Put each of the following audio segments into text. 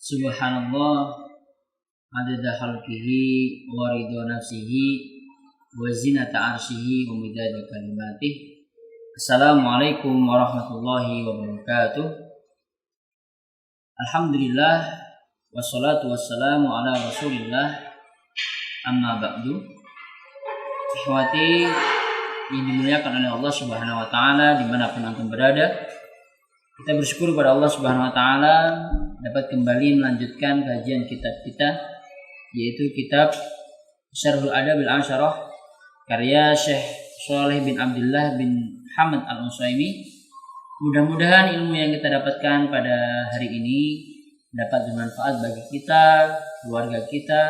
Subhanallah adada khalqihi wa ridha nafsihi wa zinata arsyihi wa midada kalimatih. Assalamualaikum warahmatullahi wabarakatuh. Alhamdulillah wassalatu wassalamu ala rasulillah, amma ba'du. Ikhwati yang dimuliakan oleh Allah Subhanahu wa taala dimanapun antum berada, kita bersyukur kepada Allah Subhanahu wa taala dapat kembali melanjutkan kajian kitab kita, yaitu kitab Syarhul Adabil Asyarah karya Syekh Shalih bin Abdullah bin Hamad Al-Utsaimin. Mudah-mudahan ilmu yang kita dapatkan pada hari ini dapat bermanfaat bagi kita, keluarga kita,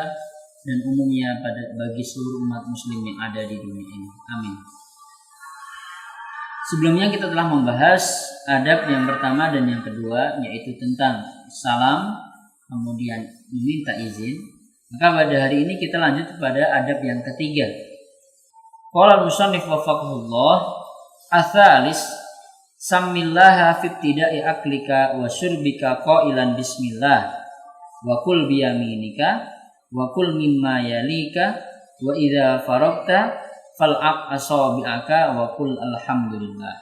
dan umumnya bagi seluruh umat muslim yang ada di dunia ini. Amin. Sebelumnya kita telah membahas adab yang pertama dan yang kedua, yaitu tentang salam, kemudian meminta izin. Maka pada hari ini kita lanjut kepada adab yang ketiga. Qala al-musannif wafaqahullah, ats-tsalis samillaha fi ibtida'i aklika wa syurbika qailan bismillah wa kul biyaminika wa kul mimma yalika wa idza faragta fal'aq asabi'aka wa kul alhamdulillah.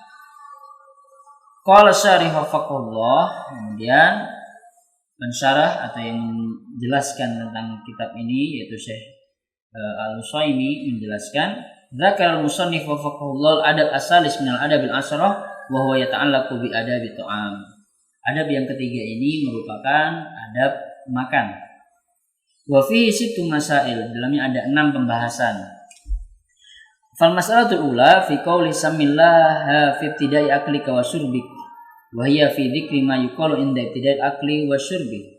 Qala syarih wafaqahullah, kemudian pensyarah atau yang menjelaskan tentang kitab ini yaitu Syekh Al-Utsaimin menjelaskan, dzakar al-musannif wafaqahullah adab asalis minal adabil asyarah wa huwa yata'allaqu bi adabi ta'am. Adab yang ketiga ini merupakan adab makan. Wa fihi sittu masail, dalamnya ada 6 pembahasan. Fal mas'alatul ula fi qouli samillaha fi ibtida'i aklika wa syurbik wa hiya fi dzikri ma yuqalu inda ibtida'i akli wa syurbi,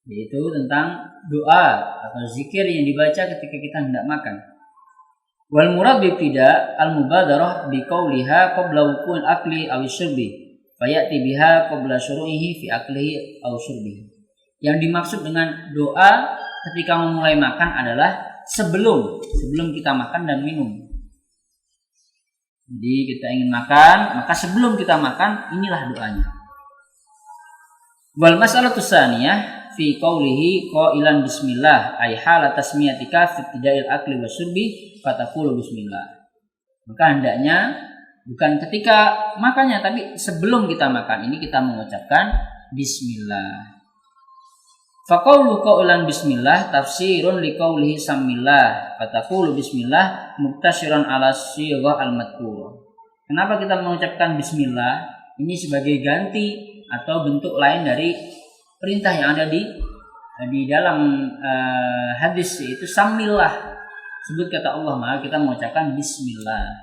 yaitu tentang doa atau zikir yang dibaca ketika kita hendak makan. Wal murad bi ibtida' al mubadarah bi qauliha qabla wuqu'il akli aw syurbi fa ya'ti biha qabla syuru'ihi fi aklihi aw syurbihi. Yang dimaksud dengan doa ketika memulai makan adalah sebelum kita makan dan minum. Jadi kita ingin makan, maka sebelum kita makan inilah doanya. Wal mas'alatu tsaniyah fi qaulihi qailan bismillah ay hala tasmiyatika fi ibtida'il akli wasyurbi fataqulu bismillah. Maka hendaknya bukan ketika makannya, tapi sebelum kita makan ini kita mengucapkan bismillah. Faqaulu qaulan bismillah tafsirun liqaulihi samillah fataqulu bismillah muktasyiran ala sighah al-madhkur. Kenapa kita mengucapkan bismillah? Ini sebagai ganti atau bentuk lain dari perintah yang ada di dalam hadis, yaitu samillah. Sebut kata Allah, maka kita mengucapkan bismillah.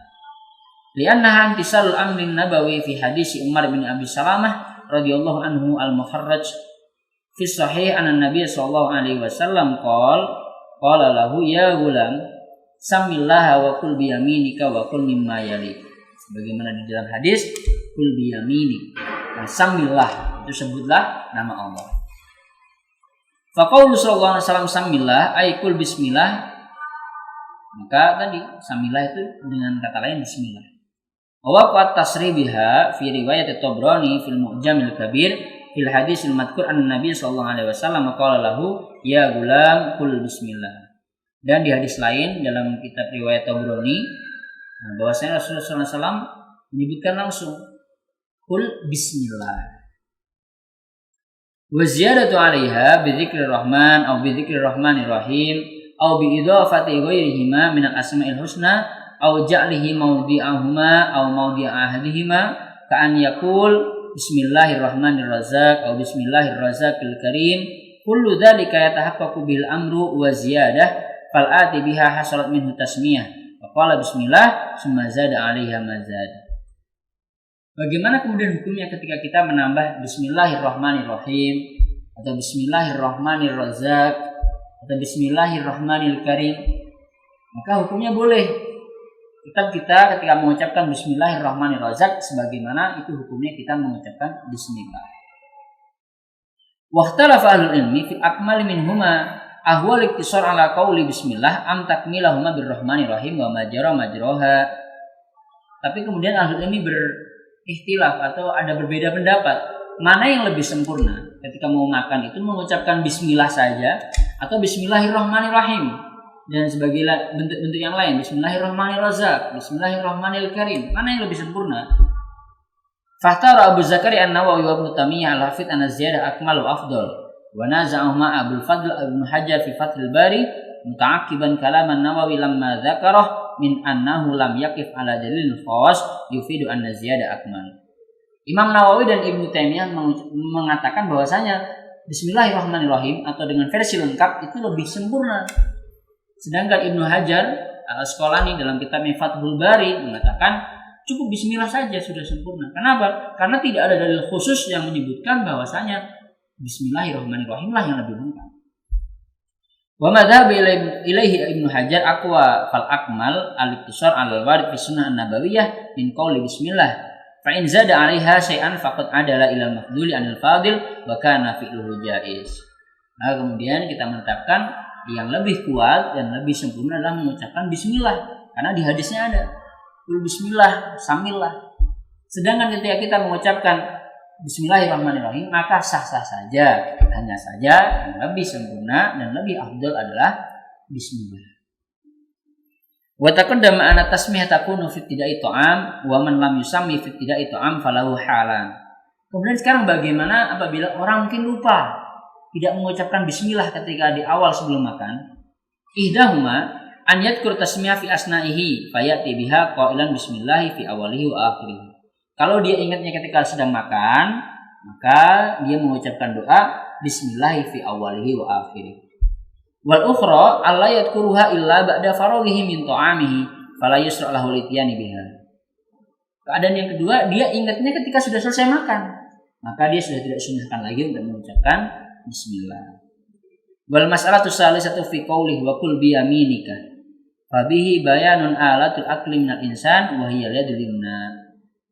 Li'annaha intisalul amrin nabawi fi hadis Umar bin Abi Salamah radhiyallahu anhu al-muharraj fi sahih anna Nabi sallallahu alaihi wasallam qala lahu ya gulam samillaha wa kul bi yaminika wa kul mimma yalik. Sebagaimana di dalam hadis kul bi yaminik, nah, samillah itu sebutlah nama Allah. Fa qaulu sallallahu alaihi wasallam samillah ay kul bismillah, maka tadi samillah itu dengan kata lain bismillah. Wa qad tasribiha fi riwayat Tabrani fil Mu'jamil Kabir fil hadisil madhkur anna Nabi sallallahu alaihi wasallam qala lahu ya gulam kul bismillah. Dan di hadis lain dalam kitab riwayat Tabrani bahwasanya Rasulullah sallallahu alaihi wasallam menyebutkan langsung kul bismillah. Wa ziyadatu 'alaiha bi dzikrir rahman aw bi dzikrir rahmanir rahim aw bi idhafati ghairihima min al-asma'il husna aw ja'lihi mawdi'ahuma aw mawdi'a ahadihima ka an yaqul bismillahirrahmanirrazaq atau bismillahirrazaqil karim kullu dzalika yatahaqqaqu bil amru wa ziyadah fal ati biha hasalat minhu tasmiyah wa qala bismillah summa zada 'alaiha mazad. Bagaimana kemudian hukumnya ketika kita menambah bismillahirrahmanirrahim atau bismillahirrahmanirrazaq atau bismillahirrahmanil karim? Maka hukumnya boleh. Tetap kita ketika mengucapkan bismillahirrahmanirrazaq sebagaimana itu hukumnya kita mengucapkan bismillah. Waqtalafa ahlul ilmi fi akmali minhuma ahwal iktisar ala qauli bismillah am takmilahuma birrahmanirrahim wa majraha. Tapi kemudian ahlul ilmi berikhtilaf atau ada berbeda pendapat mana yang lebih sempurna, ketika mau makan itu mengucapkan bismillah saja atau bismillahirrahmanirrahim dan sebagai bentuk-bentuk yang lain, bismillahirrahmanirrazaq, bismillahirrahmanirkarim, mana yang lebih sempurna? Fahtara Abu Zakaria An-Nawawi wa Ibnu Taimiyah al-Hafidz an az-ziyadah akmal wa afdal wa naza'ahu ma Abdul Fadl Ibnu Hajar fi Fathul Bari muta'aqiban kalam An-Nawawi lamma dzakarah min annahu lam yaqif ala dalil khawas yufidu anna ziyadah akmal. Imam Nawawi dan Ibnu Taimiyah mengatakan bahwasanya bismillahirrahmanirrahim atau dengan versi lengkap itu lebih sempurna. Sedangkan Ibnu Hajar Al-Asqalani dalam kitabnya Fathul Bari mengatakan cukup bismillah saja sudah sempurna. Kenapa? Karena tidak ada dalil khusus yang menyebutkan bahwasanya bismillahirrahmanirrahim lah yang lebih lengkap. Wa madhhab ilaihi Ibnu Hajar aqwa fal akmal al-iktisar al-warid fi sunnah an-nabawiyah min qauli bismillah. Fa in zada 'alaiha syai'an faqad adala ila al-mafduli 'anil fadil wa kana fi'luhu jaiz. Nah, kemudian kita menetapkan yang lebih kuat dan lebih sempurna adalah mengucapkan bismillah karena di hadisnya ada bismillah, samillah. Sedangkan ketika kita mengucapkan bismillahirrahmanirrahim maka sah-sah saja. Hanya saja yang lebih sempurna dan lebih afdal adalah bismillah. Wa taqaddama anna tasmiyah takunu fi ibtida'i ta'am wa man lam yusammi fi ibtida'i ta'am falahu halan. Kemudian sekarang bagaimana apabila orang mungkin lupa tidak mengucapkan bismillah ketika di awal sebelum makan? Ihdahuma an yadhkur tasmiyah fi asna'ihi fayati biha qailan bismillah fi awalihi wa akhirih. Kalau dia ingatnya ketika sedang makan, maka dia mengucapkan doa bismillah fi awalihi wa akhirih. Wal ukhra alla yadhkuruha illa ba'da faraghihi min ta'amihi fala yusra lahu litiyani biha. Keadaan yang kedua, dia ingatnya ketika sudah selesai makan, maka dia sudah tidak sunahkan lagi untuk mengucapkan bismillah. Wal mas'alatu salisatu fi qawlihi wa qul bi yaminika fabihi bayanun alatul akli minal insan wa hiya yadul yumna.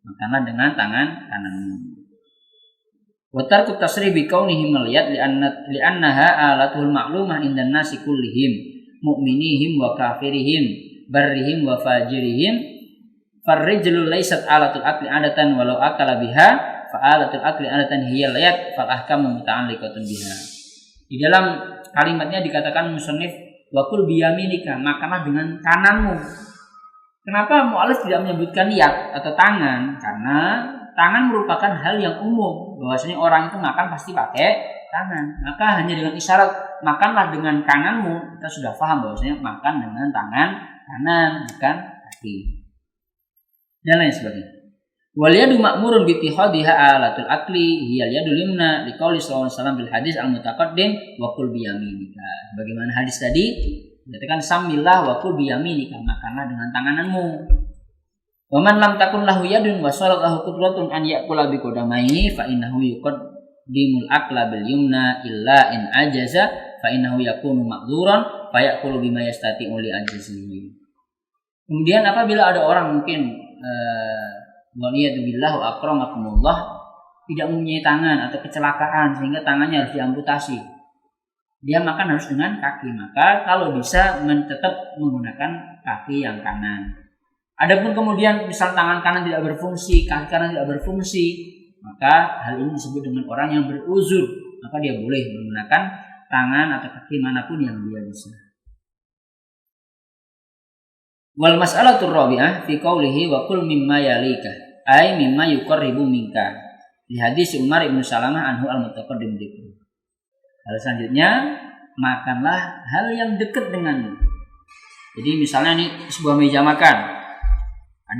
Makanlah dengan tangan kananmu. Wa tarku tasrih bi kaunihi maliyat li'annaha alatul ma'lumah indan nasi kullihim mu'minihim wa kafirihim barrihim wa fajirihim farrijlu laysat alatul akli adatan walau akala biha fa alatul akli adatan hiya layat fal ahkamu muta'alliqatun biha. Di dalam kalimatnya dikatakan musannif wa kul biyaminika, makanlah dengan kananmu. Kenapa mu'alif tidak menyebutkan yad atau tangan? Karena tangan merupakan hal yang umum. Bahwasanya orang itu makan pasti pakai tangan. Maka hanya dengan isyarat makanlah dengan kananmu, kita sudah paham bahwasanya makan dengan tangan kanan, bukan kaki. Dan lain sebagainya. Wal yadu ma'murun bi ittihadiha alatul akli hiya yadul yumna liqauli sallallahu alaihi wasallam bil hadis al mutaqaddim wa qul bi yaminika. Bagaimana hadis tadi? Dikatakan samillah wa qul bi yaminika, makanlah dengan tangananmu. Wa man lam takun lahu yadun wa shalat lahu qudratun an ya'kula bi qadamaihi fa innahu yuqaddimul akla bil yumna illa in ajaza fa innahu yakunu ma'dzuran fa ya'kulu bima yastati'u li ajzihi. Kemudian apabila ada orang mungkin waliyadzubillah wa akramakumullah tidak mempunyai tangan atau kecelakaan sehingga tangannya harus diamputasi, dia makan harus dengan kaki, maka kalau bisa tetap menggunakan kaki yang kanan. Adapun kemudian misal tangan kanan tidak berfungsi, kaki kanan tidak berfungsi, maka hal ini disebut dengan orang yang beruzur, maka dia boleh menggunakan tangan atau kaki manapun yang dia bisa. Wal mas'alatur rabi'ah fi qawlihi wa kul mimma yalika ay mimma yuqarribu minka di hadis Umar ibn Salamah anhu al-mutaqaddim dzikru. Hal selanjutnya, makanlah hal yang dekat denganmu. Jadi misalnya nih sebuah meja makan,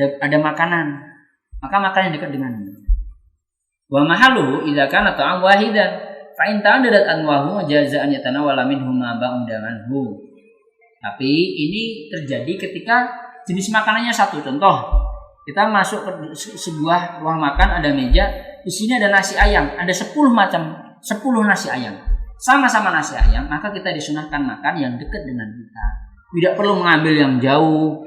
ada makanan, maka makan yang dekat denganmu. Wa mahalluhu idza kana ta'am wahidan fa in ta'addadat anwahu jaza an yatanawala minhu ma ba'dahu. Tapi ini terjadi ketika jenis makanannya satu. Contoh, kita masuk ke sebuah ruang makan, ada meja, di sini ada nasi ayam, ada 10 nasi ayam. Sama-sama nasi ayam, maka kita disunahkan makan yang dekat dengan kita. Tidak perlu mengambil yang jauh.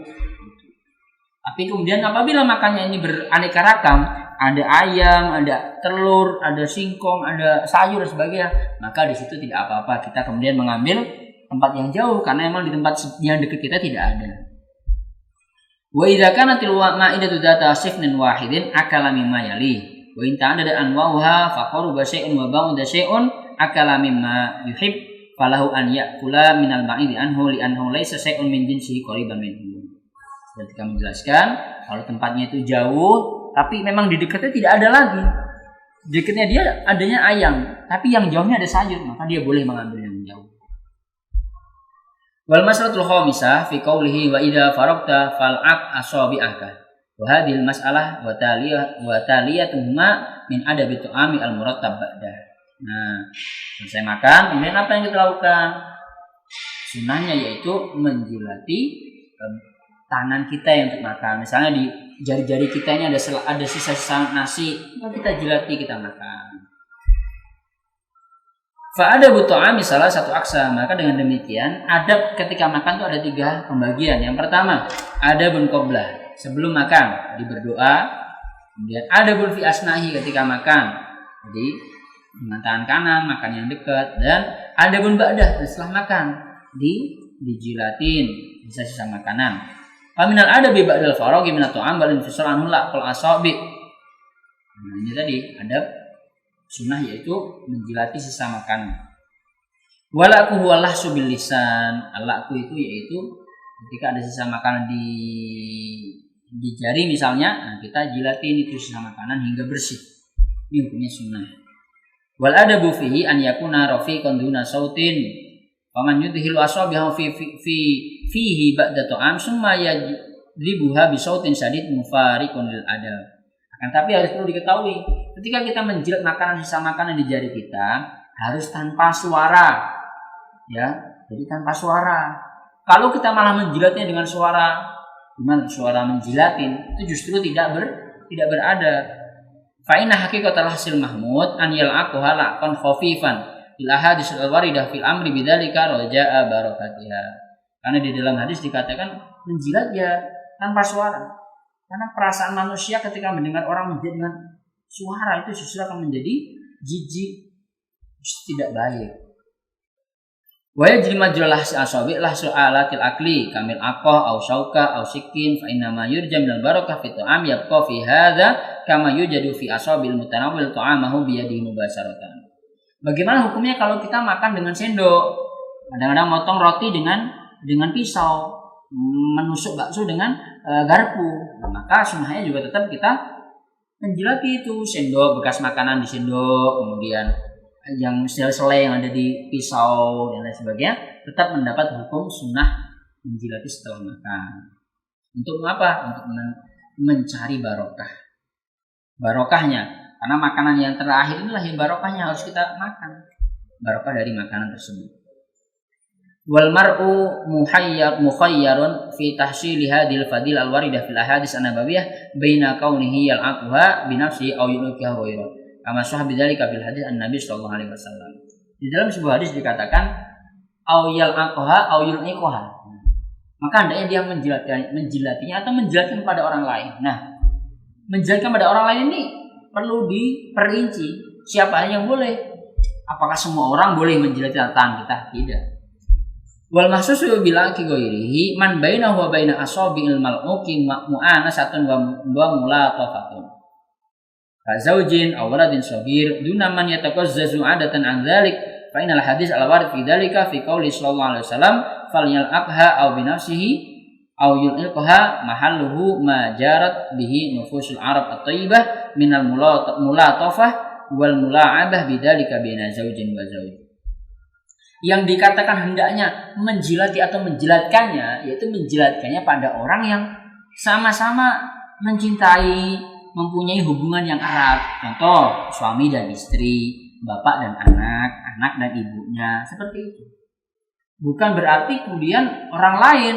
Tapi kemudian apabila makannya ini beraneka ragam, ada ayam, ada telur, ada singkong, ada sayur dan sebagainya, maka di situ tidak apa-apa kita kemudian mengambil tempat yang jauh karena memang di tempat yang dekat kita tidak ada. Wa idza kanatil ma'idatu dzata sifnin wahidin akala mimma yali wa in ta'addada anwa'uha fa qaruba syai'un wa ba'da syai'un akala mimma yuhib falahu an ya'kula minal ba'idi anhu li anhu laisa syai'un min jinsihi qariban minhu. Ketika menjelaskan kalau tempatnya itu jauh tapi memang di dekatnya tidak ada lagi. Di dekatnya dia adanya ayam, tapi yang jauhnya ada sayur, maka dia boleh mengambil yang jauh. Wal mas'alatul khamisah fi qawlihi wa idza faragta fal'aq asabi'aka. Wa hadhil mas'alah wa taliyatuhuma min adabi tu'ami al-murattab ba'da. Nah, selesai makan, kemudian apa yang kita lakukan? Sunnahnya yaitu menjilati tangan kita yang untuk makan. Misalnya di jari-jari kita ini ada sisa-sisa nasi, maka kita jilati, kita makan. Fa'ada butu'ami salah satu aksa. Maka dengan demikian adab ketika makan itu ada 3 pembagian. Yang pertama, adabun qoblah, sebelum makan di berdoa. Kemudian adabun fi asnahi, ketika makan, jadi dengan tangan kanan makan yang dekat. Dan adabun ba'dah, setelah makan dijilatin sisa-sisa makanan. Faminal adabi ba'dal faraghi minat tu'am bal infisal anhu la qal asabi. Nah, ini tadi adab sunnah yaitu menjilati sisa makanan. Walaku huwalah subil lisan. Alaku itu yaitu ketika ada sisa makanan di jari misalnya, nah kita jilatin itu sisa makanan hingga bersih. Ini hukumnya sunnah. Wal adabu fihi an yakuna rafiqan duna sautin. Waman yudhilu asabihahu fihi ba'da ta'am summa yajlibuha bi sautin sadid mufariqun lil adab. Tapi harus perlu diketahui, ketika kita menjilat makanan sisa makanan di jari kita harus tanpa suara, ya. Jadi tanpa suara. Kalau kita malah menjilatnya dengan suara, gimana suara menjilatin? Itu justru tidak berada. Fa inna haqiqatal hasil mahmud an yal'aqaha laqan khafifan bil ahadits al-waridah fil amri bidzalika raja'a barakatiha. Karena di dalam hadis dikatakan menjilat ya tanpa suara. Karena perasaan manusia ketika mendengar orang menjilat dengan suara itu justru akan menjadi jijik, tidak baik. Wa yajri majralah asabi lah su'alatil akli kamil aqah au syauka au sikin fa inna ma yurja minal barakah fi ta'am yabqa fi hadza kama yujadu fi asabil mutanawwil ta'amahu bi yadihi mubasharatan. Bagaimana hukumnya kalau kita makan dengan sendok? Kadang-kadang motong roti dengan pisau, menusuk bakso dengan garpu. Nah, maka sunnahnya juga tetap kita menjilati itu sendok, bekas makanan di sendok, kemudian yang sele-sele yang ada di pisau dan lain sebagainya, tetap mendapat hukum sunnah menjilati setelah makan. Untuk apa? Untuk mencari barokahnya. Karena makanan yang terakhir inilah yang barokahnya harus kita makan. Barokah dari makanan tersebut. Wal mar'u mukhayyarun fi tahsili hadhil fadil al-waridah fil ahadits an-nabawiyah baina kaunihi yal'aquha bi nafsihi aw yulqiha ghairu. Kama sahih bidzalika fil hadits an-nabi sallallahu alaihi wasallam. Di dalam sebuah hadis dikatakan aw yal'aquha aw yulqiha. Maka hendaknya dia menjilatinya atau menjilatkan kepada orang lain. Nah, menjilatkan pada orang lain ini perlu diperinci siapa yang boleh. Apakah semua orang boleh menjilati tangan kita? Tidak. Wal mahsusu bila ki ghairihi man bainahu wa baina asabi'il mal'uqi mu'anasatun wa mulatafatun. Ka zaujin aw waladin shaghir duna man yataqazzazu 'adatan an dzalik fa innal hadits al-warid fi dzalika fi qouli sallallahu alaihi wasallam falyal'aqha aw bi nafsihi aw yulqaha mahalluhu ma jarat bihi nufusul arab at-thayyibah minal mulatafah wal mula'abah bidzalika baina zaujin wa zauj. Yang dikatakan hendaknya menjilati atau menjilatkannya yaitu menjilatkannya pada orang yang sama-sama mencintai, mempunyai hubungan yang erat. Contoh suami dan istri, bapak dan anak, anak dan ibunya, seperti itu. Bukan berarti kemudian orang lain,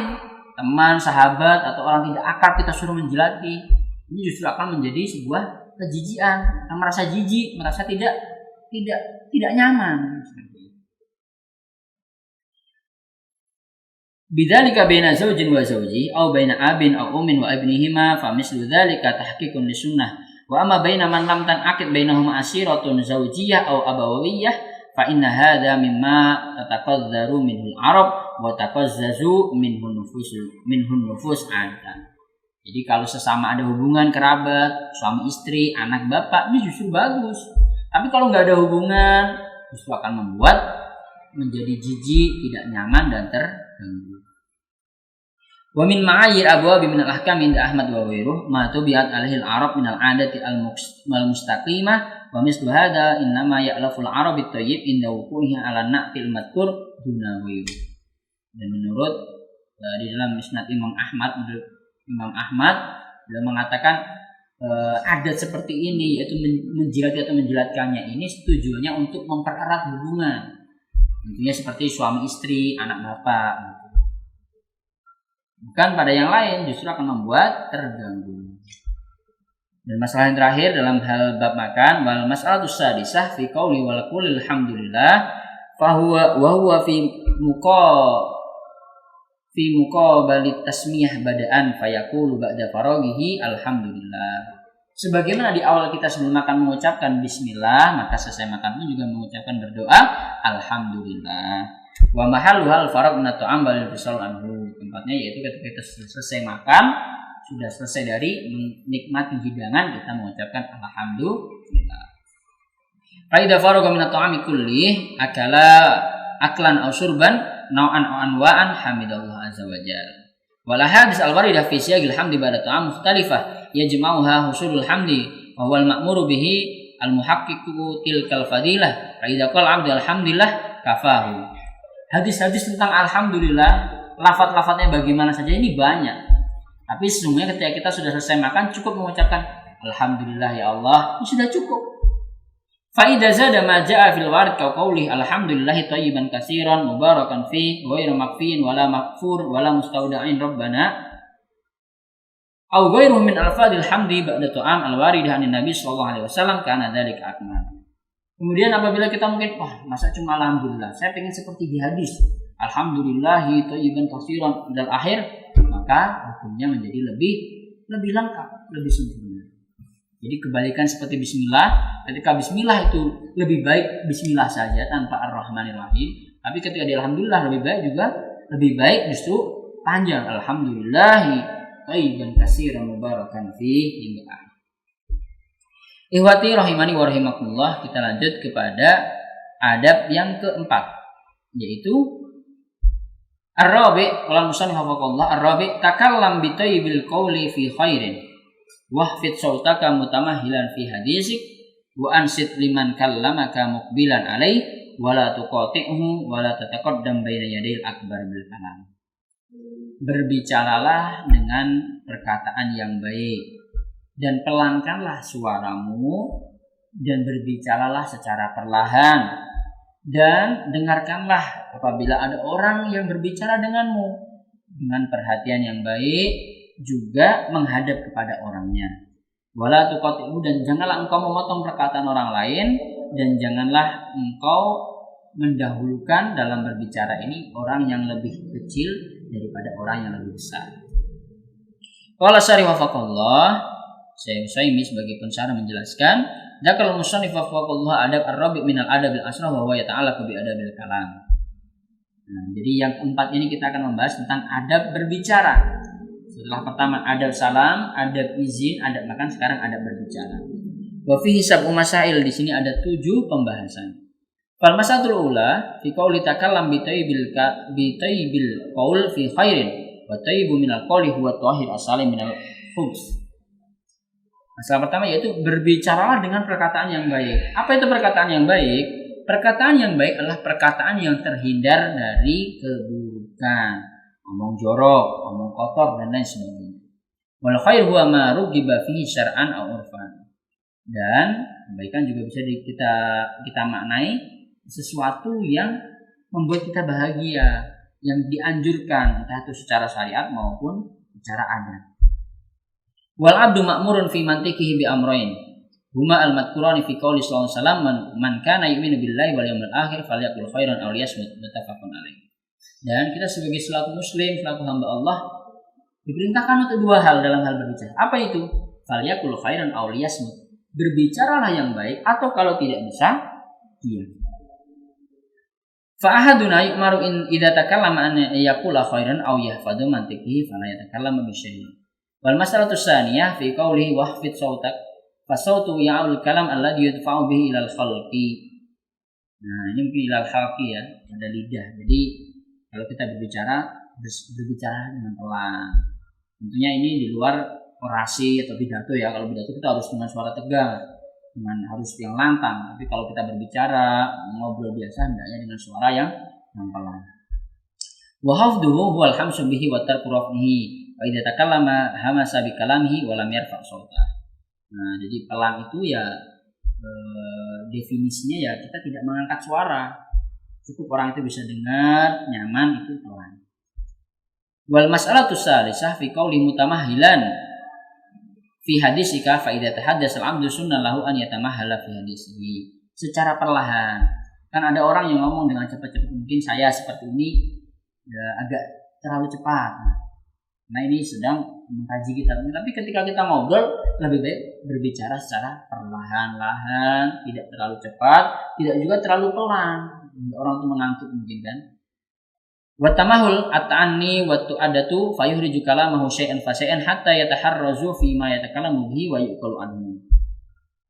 teman, sahabat atau orang tidak akrab kita suruh menjilati. Ini justru akan menjadi sebuah kejijian, merasa jijik, merasa tidak nyaman. Bidzalika baina zaujin wa zauji aw baina abin aw ummin wa ibnihima fa mislu dzalika tahqiqun lisunnah wa amma baina man lam tanaqid bainahuma asiratun zaujiyah aw abawiyyah fa inna hadza mimma tataqaddaru minhu al-arab wa taqazzazu minhu nufus adan. Jadi kalau sesama ada hubungan kerabat, suami istri, anak bapak, ini justru bagus. Tapi kalau nggak ada hubungan, justru akan membuat menjadi jijik, tidak nyaman dan terganggu. Wa min ma'ayir abwab min al-ahkam inda Ahmad wa ghairuh ma tubiat alaihi al-arab min al-'adati al-mustaqimah wa mislu hadha innama ya'lafu al-arab at-tayyib inda wuqu'ihi 'ala na'til madkur duna ghairuh. Dan menurut di dalam Musnad Imam Ahmad beliau mengatakan adat seperti ini, yaitu menjilat atau menjilatkannya ini tujuannya untuk mempererat hubungan. Tentunya seperti suami istri, anak bapak. Bukan pada yang lain, justru akan membuat terganggu. Dan masalah yang terakhir dalam hal bab makan, wal mas'alatus sadisah fi qauli wal qul alhamdulillah fa huwa wa huwa fi muqabalit tasmiyah bada'an fayaqulu ba'da faraghihi alhamdulillah. Sebagaimana di awal kita sebelum makan mengucapkan bismillah, maka selesai makan pun juga mengucapkan berdoa alhamdulillah. Wa mahalluhal farag min at-ta'am bal fisal anhu. Tempatnya yaitu ketika kita selesai makan, sudah selesai dari menikmati hidangan, kita mengucapkan alhamdulillah. Fa idza faraga min at-ta'ami kulli aklan aw surban nau'an aw anwa'an hamidallah azza wa jalla. Wal hadis al-waridah fi siyaqil hamdi ba'da ta'am mukhtalifah yajma'uha husulul hamdi wa huwa al-ma'muru bihi al-muhaqqiqu tilkal fadilah. Fa idza qala 'abdu alhamdulillah kafahu. Hadis-hadis tentang alhamdulillah, lafaz-lafaznya bagaimana saja ini banyak. Tapi sesungguhnya ketika kita sudah selesai makan, cukup mengucapkan alhamdulillah ya Allah, ini sudah cukup. Fa idza zada ma jaa fil warid ka qouli alhamdulillahi thayyiban katsiran mubarakan fi ghairu makfiin wala makfur wala mustauda'in rabbana au ghairu min alfadil hamdi ba'da ta'am al-waridah an nabi sallallahu alaihi wasallam kana dzalika akmal. Kemudian apabila kita mungkin, masa cuma alhamdulillah, saya pengen seperti di hadis alhamdulillahi thayyiban katsiran dan akhir, maka hukumnya menjadi lebih lengkap, lebih sempurna. Jadi kebalikan seperti bismillah, ketika bismillah itu lebih baik bismillah saja tanpa ar-rahmanir-rahim, tapi ketika di alhamdulillah lebih baik justru panjang alhamdulillahi thayyiban katsiran mubarakan fihi hingga akhir. Ihwati rahimani wa rahimakumullah, kita lanjut kepada adab yang keempat, yaitu ar-rabi' qala musannif hafaqallah ar-rabi' takallam bi tayyibil qawli fi khairin wahfid sautaka mutamahhilan fi hadisik wa ansit liman kallamaka muqbilan alaih wa la tuqati'hu wa la tataqaddam baina yadayil akbar bil kalam. Berbicaralah dengan perkataan yang baik dan pelankanlah suaramu dan berbicaralah secara perlahan dan dengarkanlah apabila ada orang yang berbicara denganmu dengan perhatian yang baik, juga menghadap kepada orangnya. Wala tuqati'u, dan janganlah engkau memotong perkataan orang lain, dan janganlah engkau mendahulukan dalam berbicara ini orang yang lebih kecil daripada orang yang lebih besar. Qala syarih wafaqallah, Syekh Utsaimin sebagai pensyarah menjelaskan, dzakal musannif wafaqallah adab ar-rabi' min al-adab al-asrah wa huwa yata'allaqu bi adabil kalam. Jadi yang keempat ini kita akan membahas tentang adab berbicara. Setelah pertama adab salam, adab izin, adab makan, sekarang adab berbicara. Wa fihi sab'u masail, di sini ada 7 pembahasan. Fal masalatul ula fi qauli takallam bi tayyibil qaul fi khairin wa tayyibu min al-qawli huwa tahir asalim min al-khubs. Masalah pertama yaitu berbicaralah dengan perkataan yang baik. Apa itu perkataan yang baik? Perkataan yang baik adalah perkataan yang terhindar dari keburukan, omong jorok, omong kotor dan lain sebagainya. Wal khair huwa ma rughiba fihi syar'an aw urfan. Dan kebaikan juga bisa kita maknai sesuatu yang membuat kita bahagia, yang dianjurkan entah itu secara syariat maupun secara adat. Wal abdu ma'murun fi mantiqihi bi amrayn huma al-madhkurani fi qouli sallallahu alaihi wasallam man kana yu'minu billahi wal yawmil akhir falyaqul khairan aw liyasmut, muttafaqun alaih. Dan kita sebagai selaku muslim, selaku hamba Allah diperintahkan untuk 2 hal dalam hal berbicara. Apa itu? Falyaqul khairan aw liyasmut, berbicaralah yang baik, atau kalau tidak bisa diam. Fa ahaduna yu'maru in idza takallama an yaqula khairan aw yahfadu mantiqihi fala yatakallamu bi syai'in. Wal mas'alatu tsaniyah fi qawlihi wahfid sautak fasautu ya'ul kalam alladhi yudfa'u bihi ilal khalqi. Nah, ini mungkin ilal khalqi ya, ada lidah. Jadi kalau kita berbicara dengan pelan. Tentunya ini di luar orasi atau pidato ya. Kalau pidato kita harus dengan suara tegang, dengan harus yang lantang. Tapi kalau kita berbicara, ngobrol biasa hendaknya dengan suara yang pelan. Wa hafduhu huwal hamsu bihi wa tarku raf'ihi. Wa idza takallama hamasa bi kalamihi wa lam yarfa' sautah. Nah, jadi pelan itu ya definisinya ya kita tidak mengangkat suara. Cukup orang itu bisa dengar, nyaman, itu pelan. Wal mas'alatu tsalisah fi qauli mutamahhilan fi hadisika fa idza tahaddasa al-'abdu sunnah lahu an yatamahhala fi hadisihi. Secara perlahan. Kan ada orang yang ngomong dengan cepat-cepat, mungkin saya seperti ini ya agak terlalu cepat. Nah, ini sedang mengkaji kita. Tapi ketika kita ngobrol lebih baik berbicara secara perlahan-lahan, tidak terlalu cepat, tidak juga terlalu pelan. Orang itu mengantuk mungkin kan. Wa tamahul at-ta'anni wa tu'adatu fayuhriju kalamahu syai'an fa syai'an hatta yataharrazu fi ma yatakallamu bihi wa yuqalu anhu.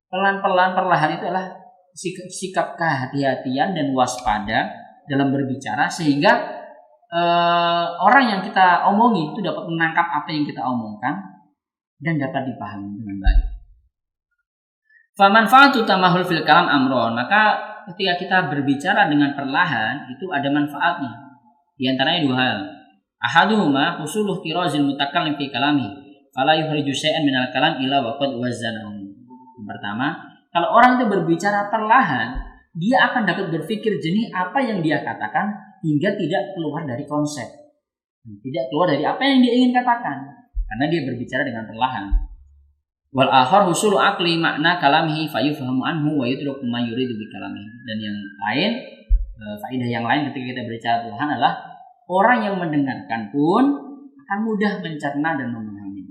Pelan-pelan perlahan itu adalah sikap kehati-hatian dan waspada dalam berbicara sehingga orang yang kita omongi itu dapat menangkap apa yang kita omongkan dan dapat dipahami dengan baik. Famanfaatu tamahul fil kalam amron, maka ketika kita berbicara dengan perlahan itu ada manfaatnya. Di antaranya dua hal. Ahaduhuma husuluh tirazil mutakallim fi kalami, fala yuhriju syai'an minal kalam illa wa qad wazzanahu. Yang pertama, kalau orang itu berbicara perlahan, dia akan dapat berpikir jernih apa yang dia katakan hingga tidak keluar dari konsep, tidak keluar dari apa yang dia ingin katakan, karena dia berbicara dengan perlahan. Wal akhar husulu aqli makna kalamihi fayufhamu anhu wa yutruku ma yuridu bi kalamihi. Dan yang lain, faedah yang lain ketika kita berbicara perlahan adalah orang yang mendengarkan pun akan mudah mencerna dan memahami.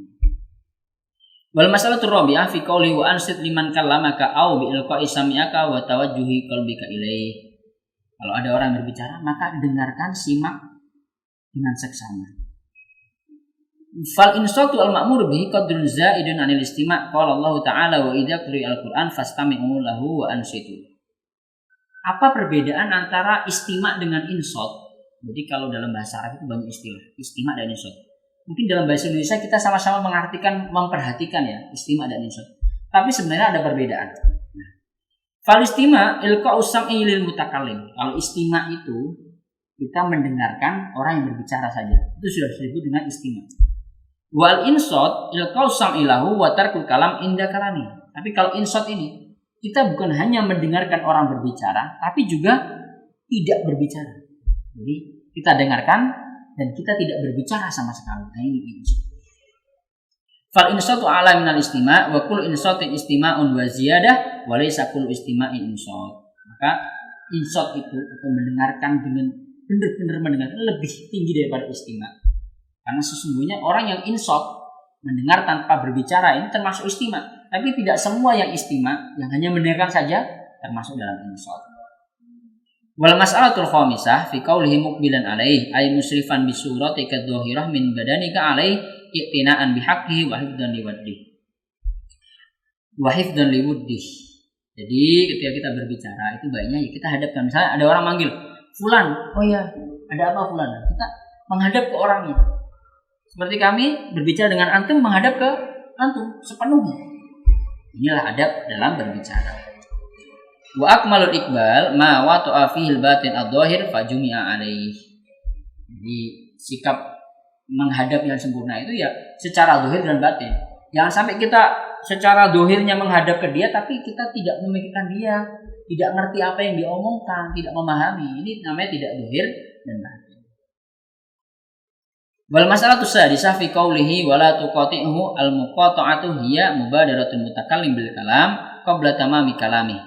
Wal masalatu rabi'ah fi qouli wa ansit liman kallamaka au bi ilqa'i sami'aka wa tawajjuhi qalbika ilaihi. Kalau ada orang berbicara, maka dengarkan, simak dengan seksama. Fal insatu al-ma'mur bihi qadrun za'idun 'anil istima'. Qala Allah Ta'ala wa idza quri'al Qur'an fastami'u lahu wa ansitu. Apa perbedaan antara istima' dengan insot? Jadi kalau dalam bahasa Arab itu banyak istilah, istima' dan insot. Mungkin dalam bahasa Indonesia kita sama-sama mengartikan memperhatikan ya, istima' dan insot. Tapi sebenarnya ada perbedaan. Fal istima' ilqa'u sam'i lil mutakallim. Kalau istima' itu kita mendengarkan orang yang berbicara saja. Itu sudah disebut dengan istima'. Wal insot ilqa'u sam'i lahu wa tarkul kalam inda kalami. Tapi kalau insot ini kita bukan hanya mendengarkan orang berbicara, tapi juga tidak berbicara. Jadi kita dengarkan dan kita tidak berbicara sama sekali. Nah, ini insot. Fal insatu ala minal istima' wa kullu insatin istima'un wa ziyadah wa laysa kullu istima'in insat. Maka insat itu atau mendengarkan dengan benar-benar mendengarkan lebih tinggi daripada istima'. Karena sesungguhnya orang yang insat mendengar tanpa berbicara ini termasuk istima'. Tapi tidak semua yang istima', yang hanya mendengarkan saja termasuk dalam insat. Wal mas'alatul khamisah fi qaulihi muqbilan alaih ay musrifan bi surati kadh-dhahirah min badanika alaih i'tina'an bihaqqihi wa hifdhan liwaddih. Wa hifdhan liwaddih. Jadi ketika kita berbicara itu baiknya ya kita hadapkan. Misalnya ada orang manggil, "Fulan." "Oh ya, ada apa Fulan?" Kita menghadap ke orangnya. Seperti kami berbicara dengan antum menghadap ke antum sepenuhnya. Inilah adab dalam berbicara. Wa akmalul iqbal ma wata'a fihi al-batin adh-dhahir fa jumi'a alaih. Jadi sikap menghadap yang sempurna itu ya secara zahir dan batin. Jangan sampai kita secara zahirnya menghadap ke dia tapi kita tidak memikirkan dia, tidak ngerti apa yang diomongkan, tidak memahami. Ini namanya tidak zahir dan batin. Wal mas'alatu sadisah fi qaulihi wa la tuqati'uhu al-muqata'atu hiya mubadaratul mutakallim bil kalam qabla tamami kalami.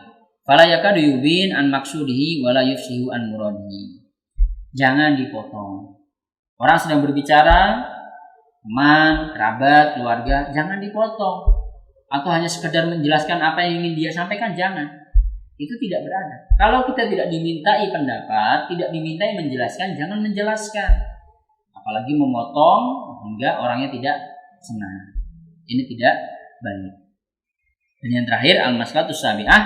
Fala yakadu yubin an maqsudihi wa la yufsihu an muradihi. Jangan dipotong. Orang sedang berbicara, teman, kerabat, keluarga, jangan dipotong. Atau hanya sekedar menjelaskan apa yang ingin dia sampaikan, jangan. Itu tidak beradab. Kalau kita tidak dimintai pendapat, tidak dimintai menjelaskan, jangan menjelaskan. Apalagi memotong hingga orangnya tidak senang. Ini tidak baik. Dan yang terakhir al-maslahatus sabi'ah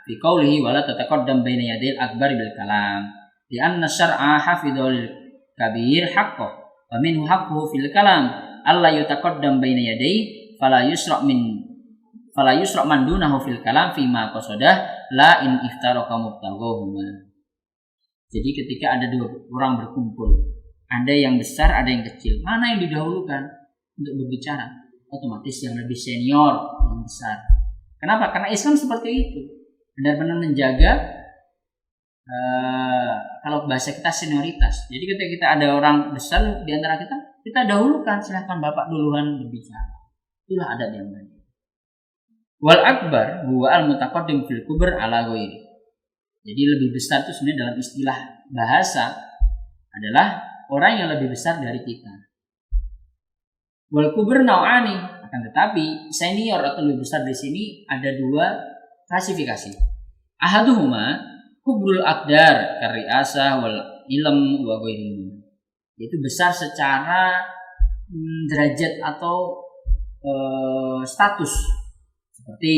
fi qoulihi wala tataqaddam baina yadil akbar bil kalam. Di anna syar'a hafidhul kabir haqqo wa minhu haqquhu fil kalam alla yutaqaddam baina yadayhi fala yusra man dunahu fil kalam fi ma qasadah la in iftaraka mubtaghahuma. Jadi ketika ada dua orang berkumpul, ada yang besar, ada yang kecil, mana yang didahulukan untuk berbicara? Otomatis yang lebih senior, yang besar. Kenapa? Karena Islam seperti itu, benar-benar menjaga kalau bahasa kita senioritas. Jadi ketika kita ada orang besar di antara kita dahulukan, silahkan bapak duluan berbicara. Itulah adab yang baik. Wal akbar huwa al mutaqaddim fil kubur ala ghairi. Jadi lebih besar itu sebenarnya dalam istilah bahasa adalah orang yang lebih besar dari kita. Wal kubur nau'ani, akan tetapi senior atau lebih besar di sini ada dua klasifikasi. Ahaduhuma kubrul aqdar kari'asah wal ilm wa ghairihi. Yaitu besar secara derajat atau status seperti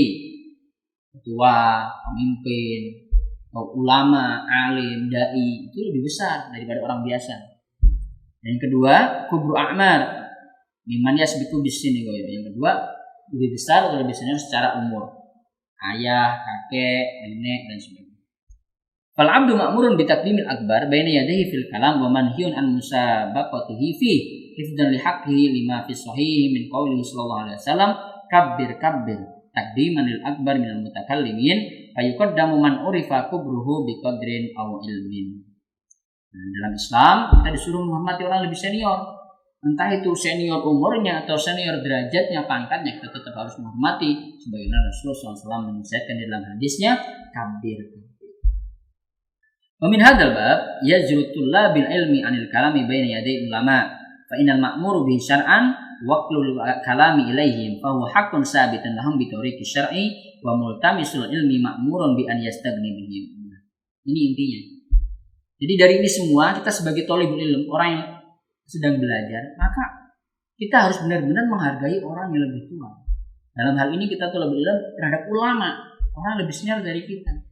ketua, pemimpin, ulama, alim, dai, itu lebih besar daripada orang biasa. Dan yang kedua, kubru a'mar mimman yasbiqu bisini. Yang kedua, lebih besar atau lebih senior secara umur, ayah, kakek, nenek dan sebagainya. Fal abdu ma'murun bi taqdimil akbar baina yadayhi fil kalam wa manhiyun an musabaqatihi fi hifdzan li haqqihi lima fi sahih min qoulihi sallallahu alaihi wasallam kabbir taqdiman lil akbar minal mutakallimin fayuqaddamu man urifa kubruhu biqadrin aw ilmin. Nah, dalam Islam kita disuruh menghormati orang lebih senior, entah itu senior umurnya atau senior derajatnya, pangkatnya, kita tetap harus menghormati sebagaimana Rasulullah SAW mengisyaratkan di dalam hadisnya kabir. Wa min hadzal bab yazrutul bil ilmi anil kalami baina yaday ulama fa innal ma'muru bihi syar'an waqlul kalami ilaihim fa huwa haqqun sabitan lahum bi tariqi syar'i wa multamisul ilmi ma'murun bi an yastaghni bihi. Ini intinya. Jadi dari ini semua kita sebagai thalibul ilm, orang yang sedang belajar, maka kita harus benar-benar menghargai orang yang lebih tua. Dalam hal ini kita thalibul ilm terhadap ulama, orang lebih senior dari kita.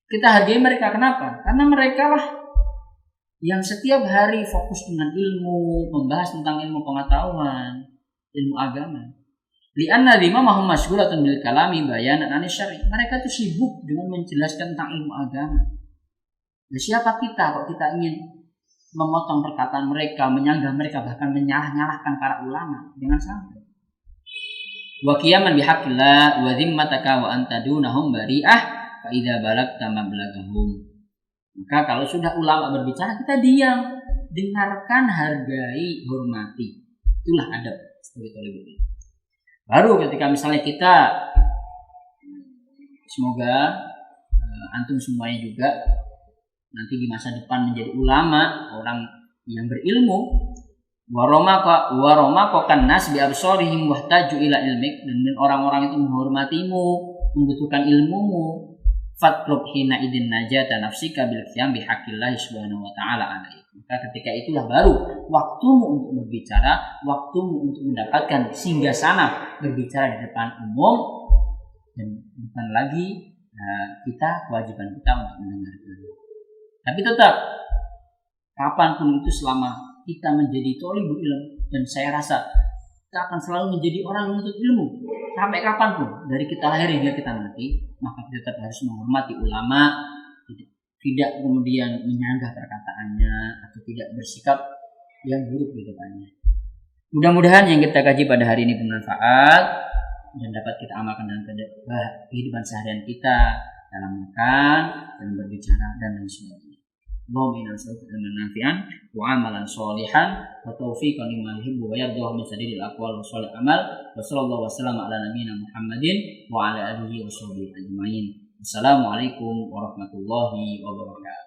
Kita hargai mereka, kenapa? Karena mereka lah yang setiap hari fokus dengan ilmu, membahas tentang ilmu pengetahuan, ilmu agama. Li'anna limamahum masyghulatun bil kalami bayanan anis syar'i. Mereka itu sibuk dengan menjelaskan tentang ilmu agama. Nah, siapa kita kalau kita ingin memotong perkataan mereka, menyanggah mereka, bahkan menyalah-nyalahkan para ulama dengan santai. Wa qiyaman bihaqqillah wa dhimmataka wa anta dunahum bari'ah fa idza balagta mablagahum. Maka kalau sudah ulama berbicara, kita diam, dengarkan, hargai, hormati. Itulah adab sebagai thalibul ilm. Baru ketika misalnya kita, semoga antum semuanya juga nanti di masa depan menjadi ulama, orang yang berilmu, waromako kan nas bi absarihim wahtaju ila ilmik, dan orang-orang itu menghormatimu, membutuhkan ilmumu. Fatlub hina idin najata nafsika bil qiyam bihaqqillah subhanahu wa ta'ala alaih. Maka ketika itulah baru waktumu untuk berbicara, waktumu untuk mendapatkan singgasana berbicara di depan umum, dan bukan lagi kewajiban kita untuk mendengarkan. Tapi tetap kapanpun itu, selama kita menjadi thalibul ilm, dan saya rasa kita akan selalu menjadi orang menuntut ilmu sampai kapanpun, dari kita lahir hingga kita mati, maka kita tetap harus menghormati ulama, tidak kemudian menyanggah perkataannya atau tidak bersikap yang buruk di depannya. Mudah-mudahan yang kita kaji pada hari ini bermanfaat dan dapat kita amalkan dalam kehidupan seharian kita, dalam makan dan berbicara dan lain sebagainya. Allahumma inna nas'aluka ilman nafi'an wa 'amalan sholihan wa taufiqan lima yuhibbu wa yardah min sadidil aqwal wa sholih amal. Wa sallallahu wasallam ala nabiyyina Muhammadin wa ala alihi wa sahbihi ajmain. Assalamualaikum warahmatullahi wabarakatuh.